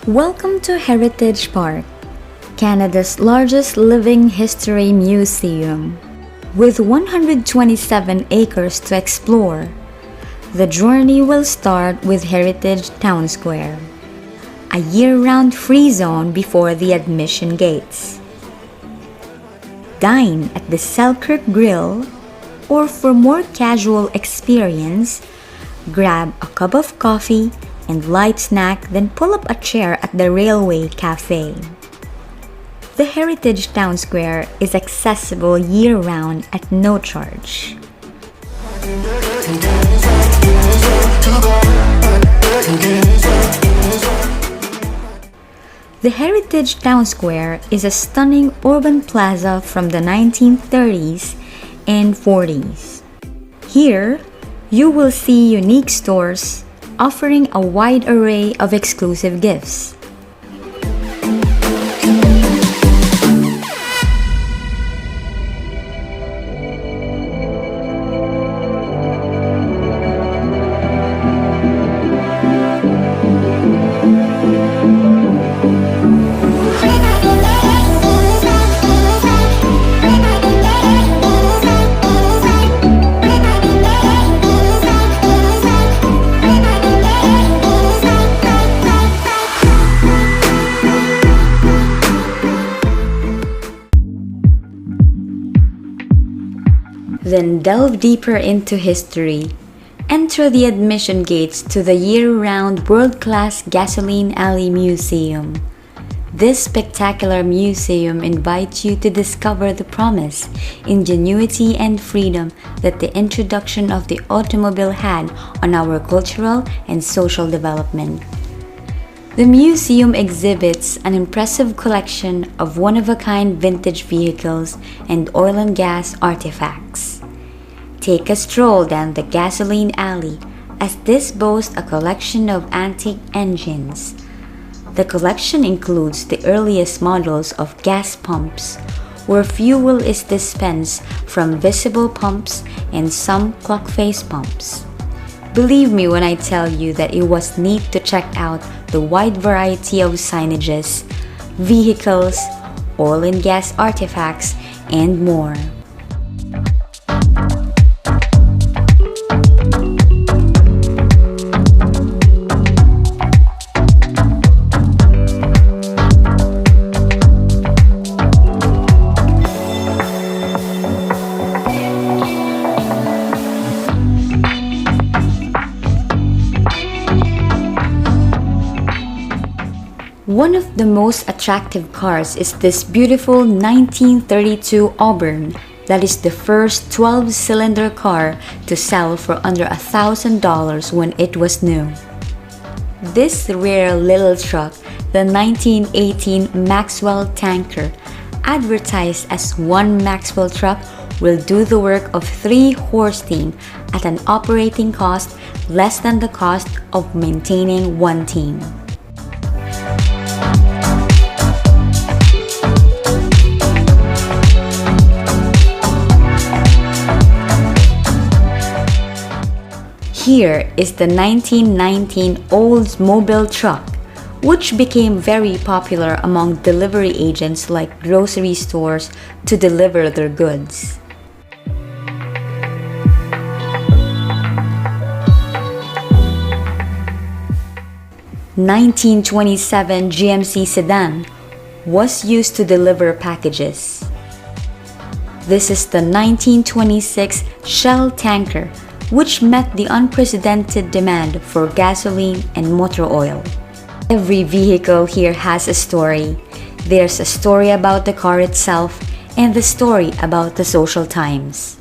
Welcome to Heritage Park, Canada's largest living history museum. With 127 acres to explore, the journey will start with Heritage Town Square, a year-round free zone before the admission gates. Dine at the Selkirk Grill, or for more casual experience, grab a cup of coffee and light snack, then pull up a chair at the Railway Cafe. The Heritage Town Square is accessible year-round at no charge. The Heritage Town Square is a stunning urban plaza from the 1930s and 40s. Here, you will see unique stores offering a wide array of exclusive gifts. Then delve deeper into history. Enter the admission gates to the year-round world-class Gasoline Alley Museum. This spectacular museum invites you to discover the promise, ingenuity, and freedom that the introduction of the automobile had on our cultural and social development. The museum exhibits an impressive collection of one-of-a-kind vintage vehicles and oil and gas artifacts. Take a stroll down the Gasoline Alley, as this boasts a collection of antique engines. The collection includes the earliest models of gas pumps, where fuel is dispensed from visible pumps and some clock face pumps. Believe me when I tell you that it was neat to check out the wide variety of signages, vehicles, oil and gas artifacts, and more. One of the most attractive cars is this beautiful 1932 Auburn that is the first 12-cylinder car to sell for under $1,000 when it was new. This rare little truck, the 1918 Maxwell Tanker, advertised as one Maxwell truck, will do the work of 3-horse team at an operating cost less than the cost of maintaining one team. Here is the 1919 Oldsmobile truck, which became very popular among delivery agents like grocery stores to deliver their goods. (1927) GMC sedan was used to deliver packages. This is the 1926 Shell tanker, which met the unprecedented demand for gasoline and motor oil. Every vehicle here has a story. There's a story about the car itself and the story about the social times.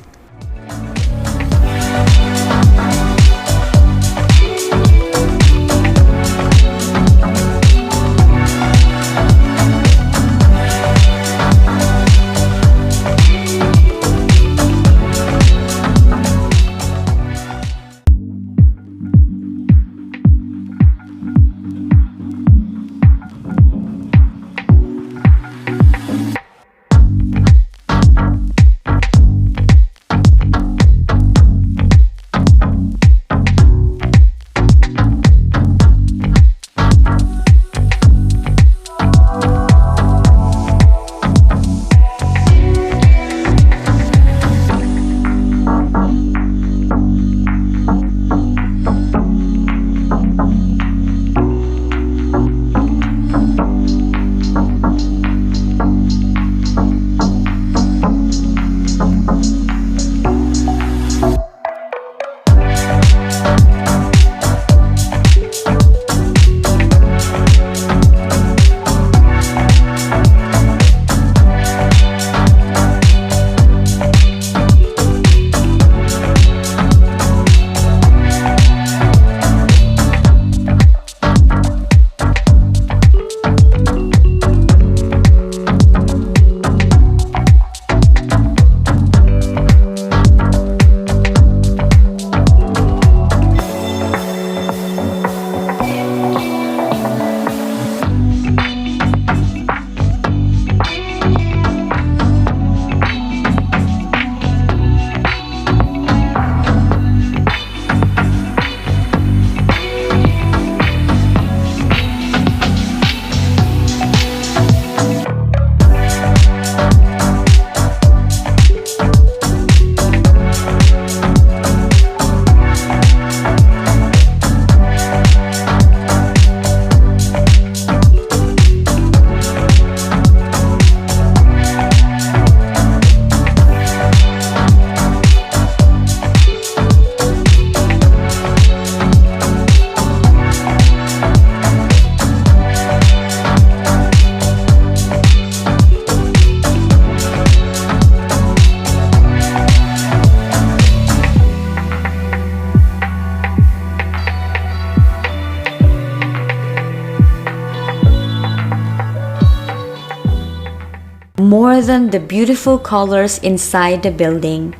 More than the beautiful colors inside the building,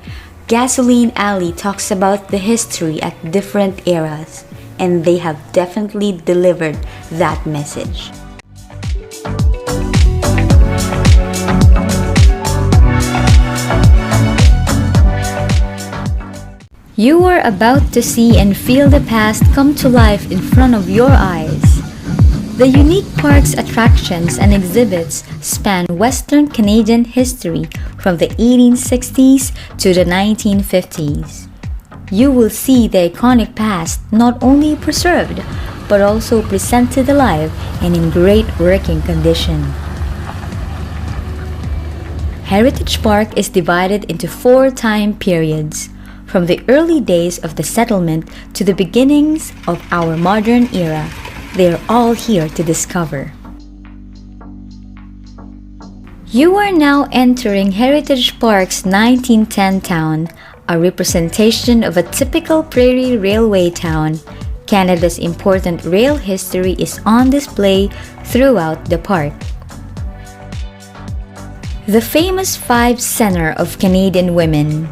Gasoline Alley talks about the history at different eras, and they have definitely delivered that message. You are about to see and feel the past come to life in front of your eyes. The unique park's attractions and exhibits span Western Canadian history from the 1860s to the 1950s. You will see the iconic past not only preserved, but also presented alive and in great working condition. Heritage Park is divided into 4 time periods, from the early days of the settlement to the beginnings of our modern era. They are all here to discover. You are now entering Heritage Park's 1910 town, a representation of a typical Prairie railway town. Canada's important rail history is on display throughout the park. The famous 5 Center of Canadian Women.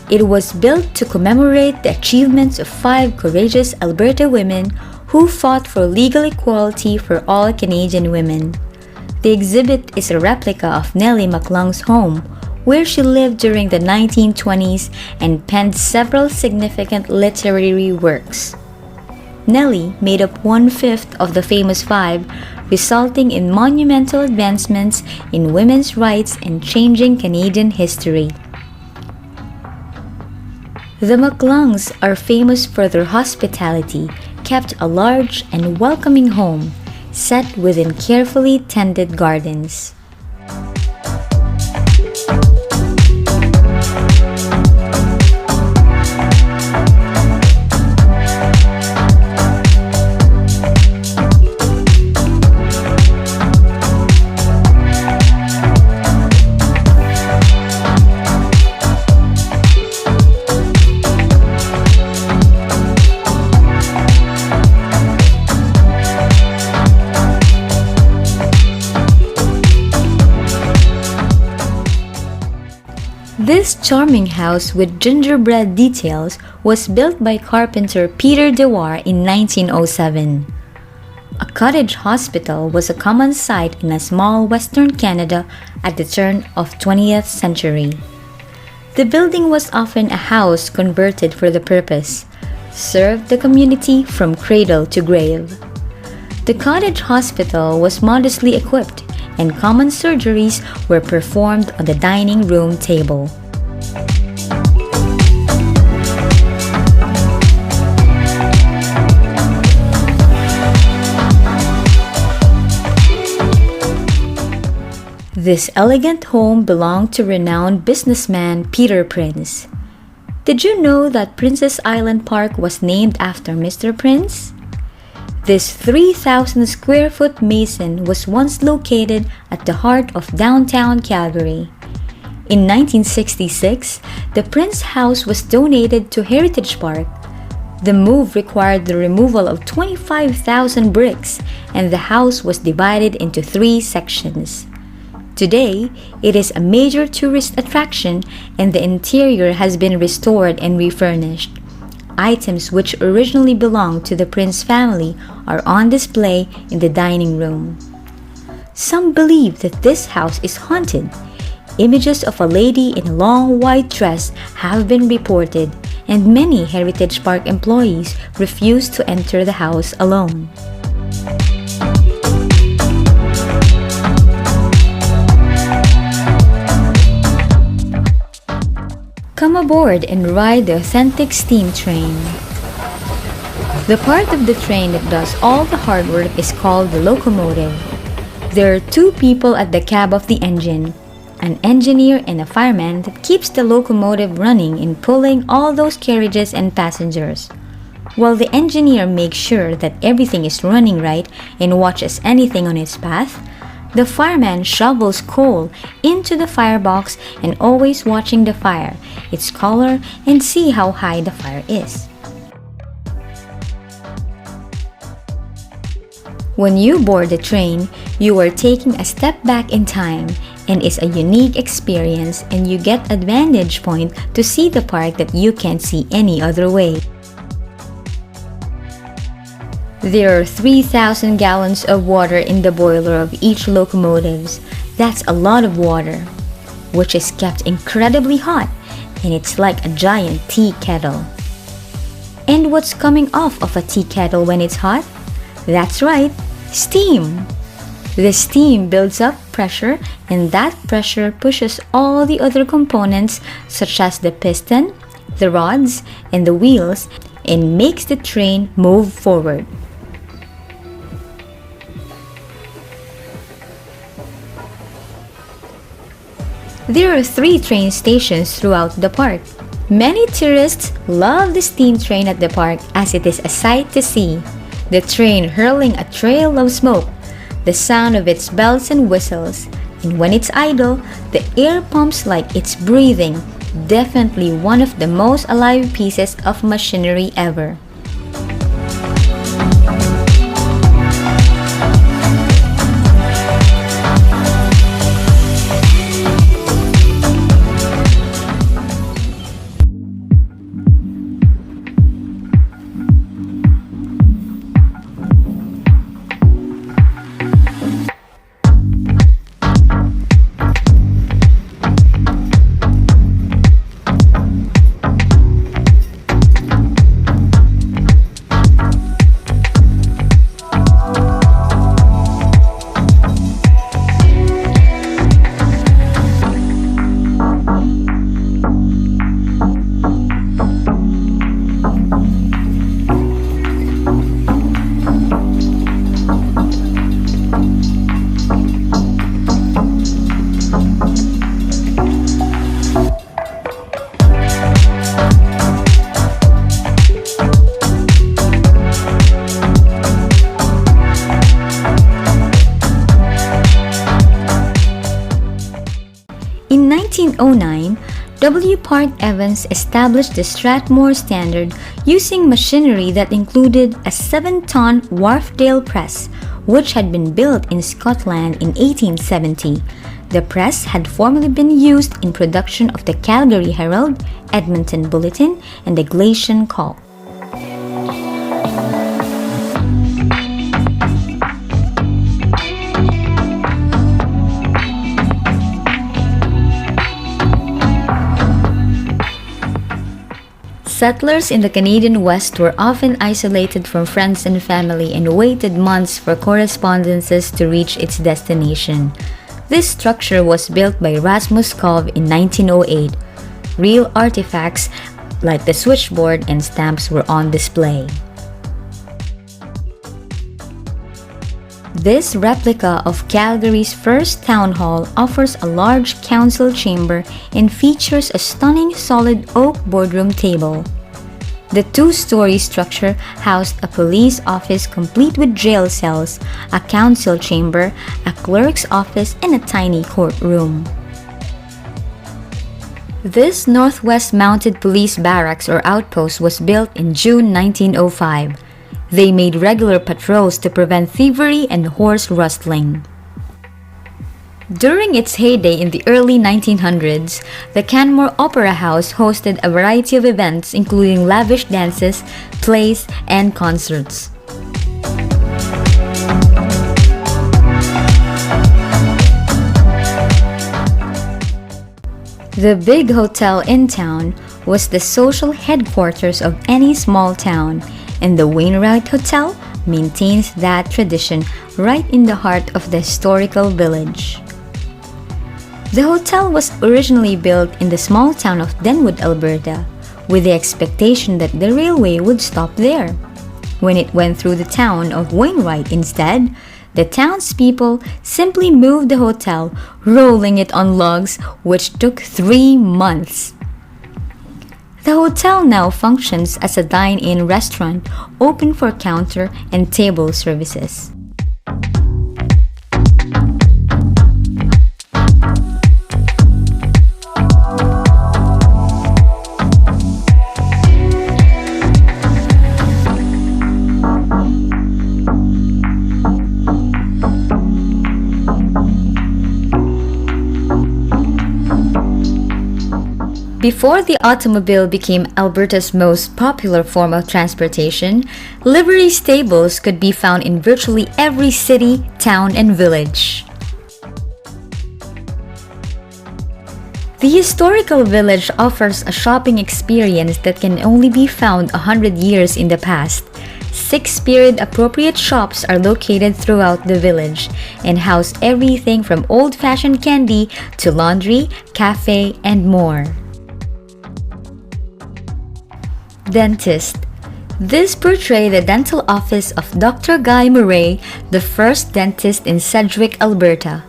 It was built to commemorate the achievements of 5 courageous Alberta women who fought for legal equality for all Canadian women. The exhibit is a replica of Nellie McClung's home, where she lived during the 1920s and penned several significant literary works. Nellie made up 1/5 of the famous 5, resulting in monumental advancements in women's rights and changing Canadian history. The McClungs are famous for their hospitality, kept a large and welcoming home, set within carefully tended gardens. This charming house with gingerbread details was built by carpenter Peter Dewar in 1907. A cottage hospital was a common sight in a small Western Canada at the turn of 20th century. The building was often a house converted for the purpose, served the community from cradle to grave. The cottage hospital was modestly equipped, and common surgeries were performed on the dining room table. This elegant home belonged to renowned businessman Peter Prince. Did you know that Princess Island Park was named after Mr. Prince? This 3,000 square foot mason was once located at the heart of downtown Calgary. In 1966, the Prince House was donated to Heritage Park. The move required the removal of 25,000 bricks, and the house was divided into 3 sections. Today, it is a major tourist attraction, and the interior has been restored and refurnished. Items which originally belonged to the Prince family are on display in the dining room. Some believe that this house is haunted. Images of a lady in a long white dress have been reported, and many Heritage Park employees refuse to enter the house alone. Come aboard and ride the authentic steam train. The part of the train that does all the hard work is called the locomotive. There are 2 people at the cab of the engine, an engineer and a fireman that keeps the locomotive running in pulling all those carriages and passengers. While the engineer makes sure that everything is running right and watches anything on its path, the fireman shovels coal into the firebox and always watching the fire, its color, and see how high the fire is. When you board the train, you are taking a step back in time and it's a unique experience, and you get a vantage point to see the park that you can't see any other way. There are 3,000 gallons of water in the boiler of each locomotive. That's a lot of water, which is kept incredibly hot, and it's like a giant tea kettle. And what's coming off of a tea kettle when it's hot? That's right, steam! The steam builds up pressure, and that pressure pushes all the other components such as the piston, the rods, and the wheels, and makes the train move forward. There are 3 train stations throughout the park. Many tourists love the steam train at the park as it is a sight to see. The train hurling a trail of smoke, the sound of its bells and whistles, and when it's idle, the air pumps like it's breathing. Definitely one of the most alive pieces of machinery ever. In 1909, W. Park Evans established the Strathmore Standard using machinery that included a 7-ton Wharfdale press, which had been built in Scotland in 1870. The press had formerly been used in production of the Calgary Herald, Edmonton Bulletin, and the Gleichen School. Settlers in the Canadian West were often isolated from friends and family and waited months for correspondences to reach its destination. This structure was built by Rasmus Kov in 1908. Real artifacts like the switchboard and stamps were on display. This replica of Calgary's first town hall offers a large council chamber and features a stunning solid oak boardroom table. The 2-story structure housed a police office complete with jail cells, a council chamber, a clerk's office, and a tiny courtroom. This Northwest Mounted Police Barracks or outpost was built in June 1905. They made regular patrols to prevent thievery and horse rustling. During its heyday in the early 1900s, the Canmore Opera House hosted a variety of events including lavish dances, plays, and concerts. The big hotel in town was the social headquarters of any small town, and the Wainwright Hotel maintains that tradition right in the heart of the historical village. The hotel was originally built in the small town of Denwood, Alberta, with the expectation that the railway would stop there. When it went through the town of Wainwright instead, the townspeople simply moved the hotel, rolling it on logs, which took 3 months. The hotel now functions as a dine-in restaurant open for counter and table services. Before the automobile became Alberta's most popular form of transportation, livery stables could be found in virtually every city, town, and village. The historical village offers a shopping experience that can only be found 100 years in the past. 6 period-appropriate shops are located throughout the village and house everything from old-fashioned candy to laundry, cafe, and more. Dentist. This portrays the dental office of Dr. Guy Murray, the first dentist in Sedgwick, Alberta.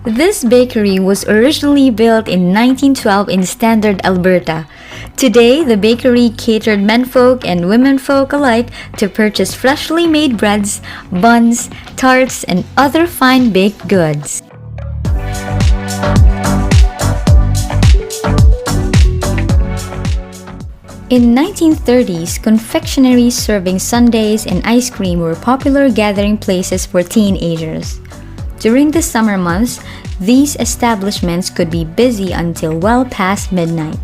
This bakery was originally built in 1912 in Standard, Alberta. Today, the bakery catered menfolk and womenfolk alike to purchase freshly made breads, buns, tarts, and other fine baked goods. In 1930s, confectioneries serving sundaes and ice cream were popular gathering places for teenagers. During the summer months, these establishments could be busy until well past midnight.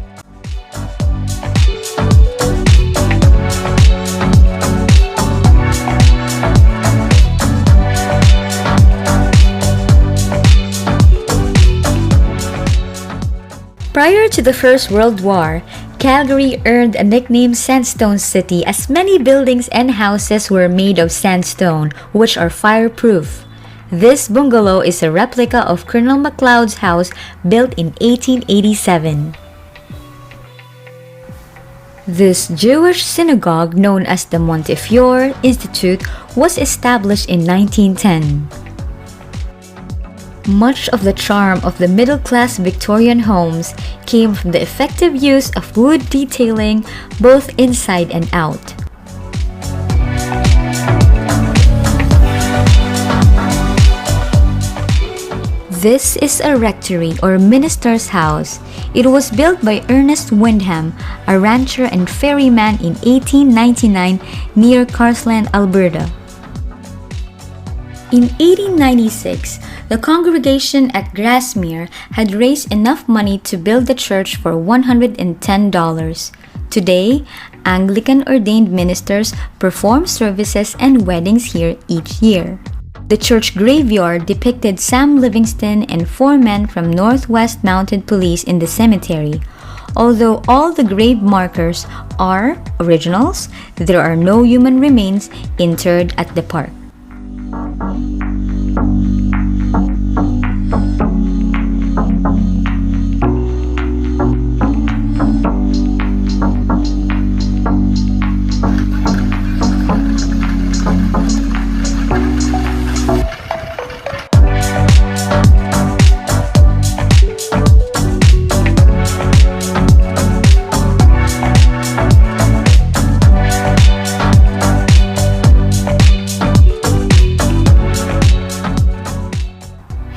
Prior to the First World War, Calgary earned a nickname Sandstone City as many buildings and houses were made of sandstone, which are fireproof. This bungalow is a replica of Colonel Macleod's house built in 1887. This Jewish synagogue, known as the Montefiore Institute, was established in 1910. Much of the charm of the middle-class Victorian homes came from the effective use of wood detailing both inside and out. This is a rectory or minister's house. It was built by Ernest Wyndham, a rancher and ferryman in 1899 near Carsland, Alberta. In 1896, the congregation at Grasmere had raised enough money to build the church for $110. Today, Anglican ordained ministers perform services and weddings here each year. The church graveyard depicted Sam Livingston and 4 men from Northwest Mounted Police in the cemetery. Although all the grave markers are originals, there are no human remains interred at the park.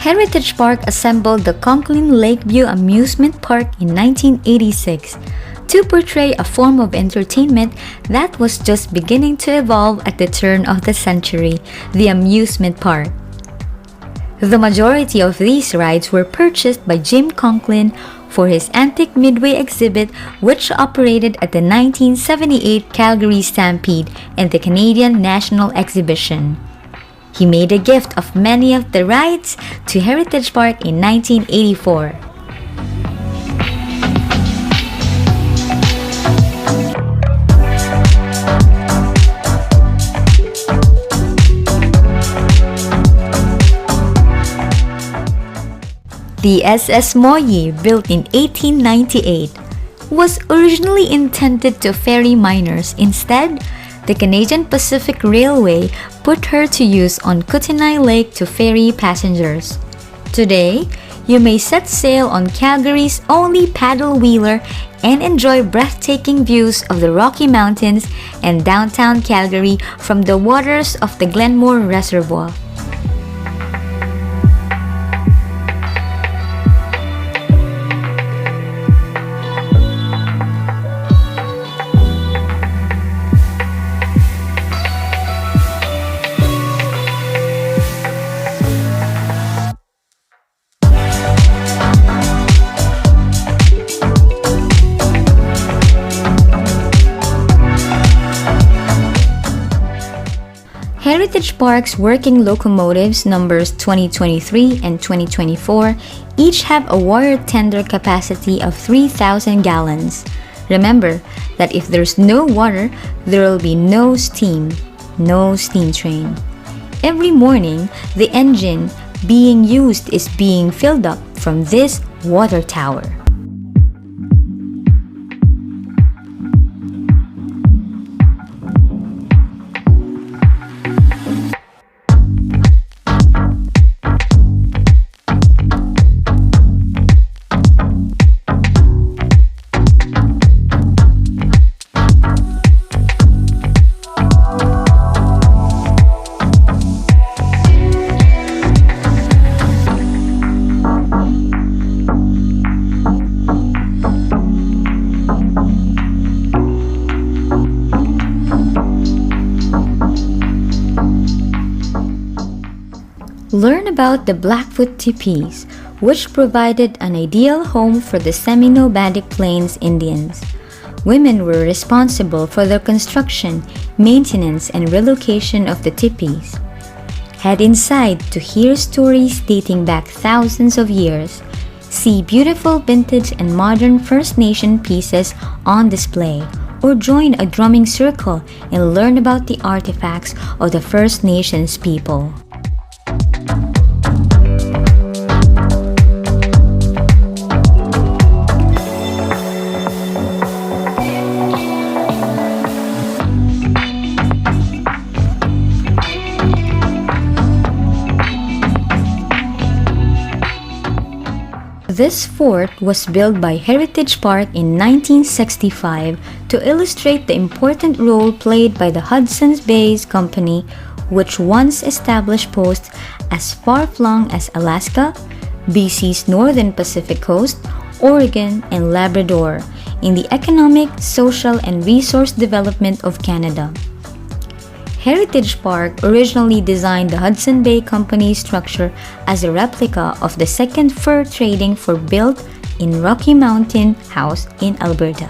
Heritage Park assembled the Conklin Lakeview Amusement Park in 1986 to portray a form of entertainment that was just beginning to evolve at the turn of the century, the amusement park. The majority of these rides were purchased by Jim Conklin for his Antique Midway exhibit, which operated at the 1978 Calgary Stampede and the Canadian National Exhibition. He made a gift of many of the rides to Heritage Park in 1984. The SS Moyie, built in 1898, was originally intended to ferry miners. Instead, the Canadian Pacific Railway put her to use on Kootenai Lake to ferry passengers. Today, you may set sail on Calgary's only paddle wheeler and enjoy breathtaking views of the Rocky Mountains and downtown Calgary from the waters of the Glenmore Reservoir. Heritage Park's working locomotives numbers 2023 and 2024 each have a water tender capacity of 3,000 gallons. Remember that if there's no water, there will be no steam train. Every morning, the engine being used is being filled up from this water tower. Learn about the Blackfoot teepees, which provided an ideal home for the semi-nomadic Plains Indians. Women were responsible for the construction, maintenance, and relocation of the teepees. Head inside to hear stories dating back thousands of years. See beautiful vintage and modern First Nation pieces on display, or join a drumming circle and learn about the artifacts of the First Nations people. This fort was built by Heritage Park in 1965 to illustrate the important role played by the Hudson's Bay Company, which once established posts as far-flung as Alaska, BC's northern Pacific coast, Oregon, and Labrador in the economic, social, and resource development of Canada. Heritage Park originally designed the Hudson Bay Company structure as a replica of the second fur trading fort built in Rocky Mountain House in Alberta.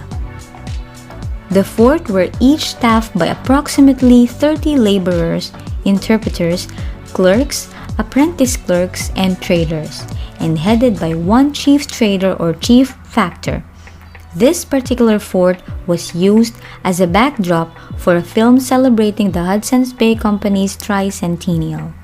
The fort were each staffed by approximately 30 laborers, interpreters, clerks, apprentice clerks, and traders, and headed by one chief trader or chief factor. This particular fort was used as a backdrop for a film celebrating the Hudson's Bay Company's tricentennial.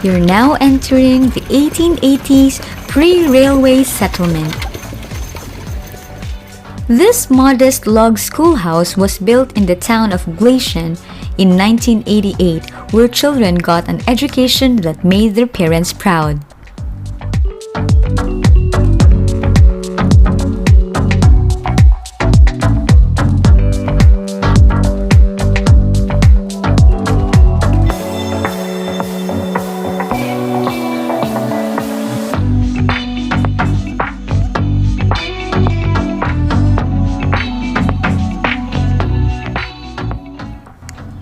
You're now entering the 1880s pre-railway settlement. This modest log schoolhouse was built in the town of Gleichen in 1988, where children got an education that made their parents proud.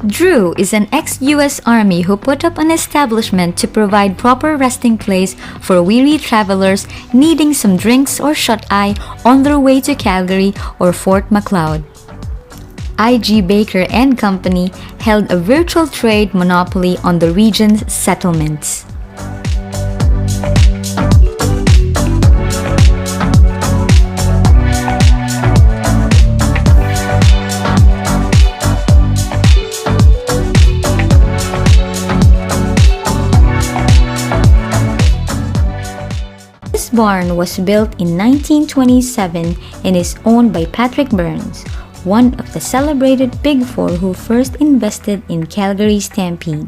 Drew crew is an ex-US Army who put up an establishment to provide proper resting place for weary travelers needing some drinks or shut-eye on their way to Calgary or Fort Macleod. I.G. Baker and Company held a virtual trade monopoly on the region's settlements. This barn was built in 1927 and is owned by Patrick Burns, one of the celebrated Big Four who first invested in Calgary Stampede.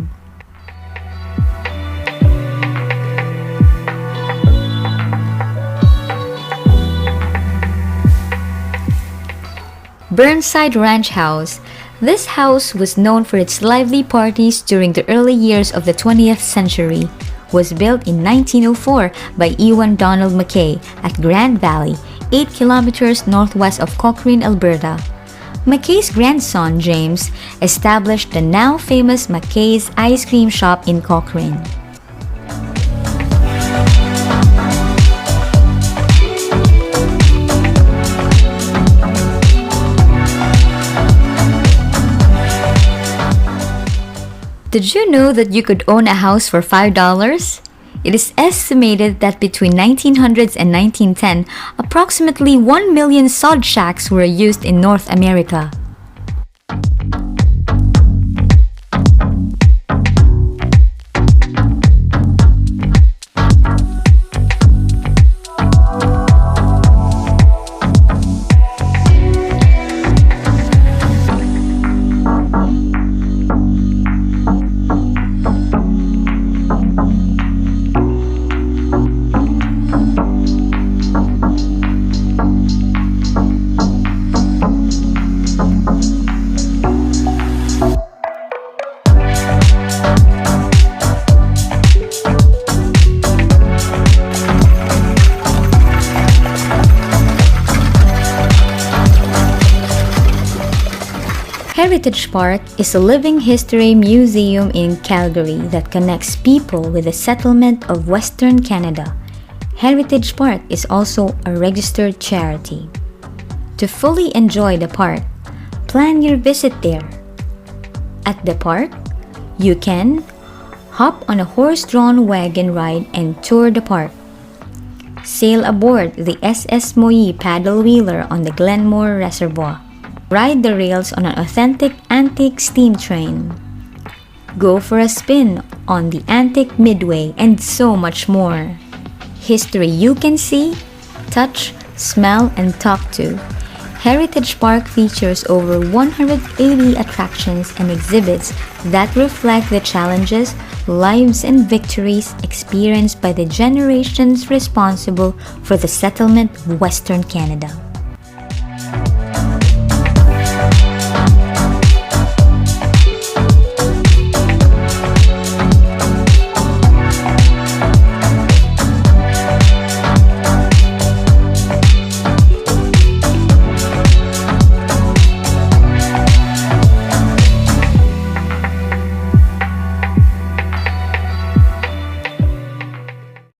Burnside Ranch House. This house was known for its lively parties during the early years of the 20th century. Was built in 1904 by Ewan Donald Mackay at Grand Valley, 8 kilometers northwest of Cochrane, Alberta. Mackay's grandson, James, established the now famous Mackay's Ice Cream Shop in Cochrane. Did you know that you could own a house for $5? It is estimated that between 1900s and 1910, approximately 1 million sod shacks were used in North America. Heritage Park is a living history museum in Calgary that connects people with the settlement of Western Canada. Heritage Park is also a registered charity. To fully enjoy the park, plan your visit there. At the park, you can hop on a horse-drawn wagon ride and tour the park. Sail aboard the SS Moyie paddle wheeler on the Glenmore Reservoir. Ride the rails on an authentic antique steam train. Go for a spin on the antique Midway and so much more. History you can see, touch, smell, and talk to. Heritage Park features over 180 attractions and exhibits that reflect the challenges, lives, and victories experienced by the generations responsible for the settlement of Western Canada.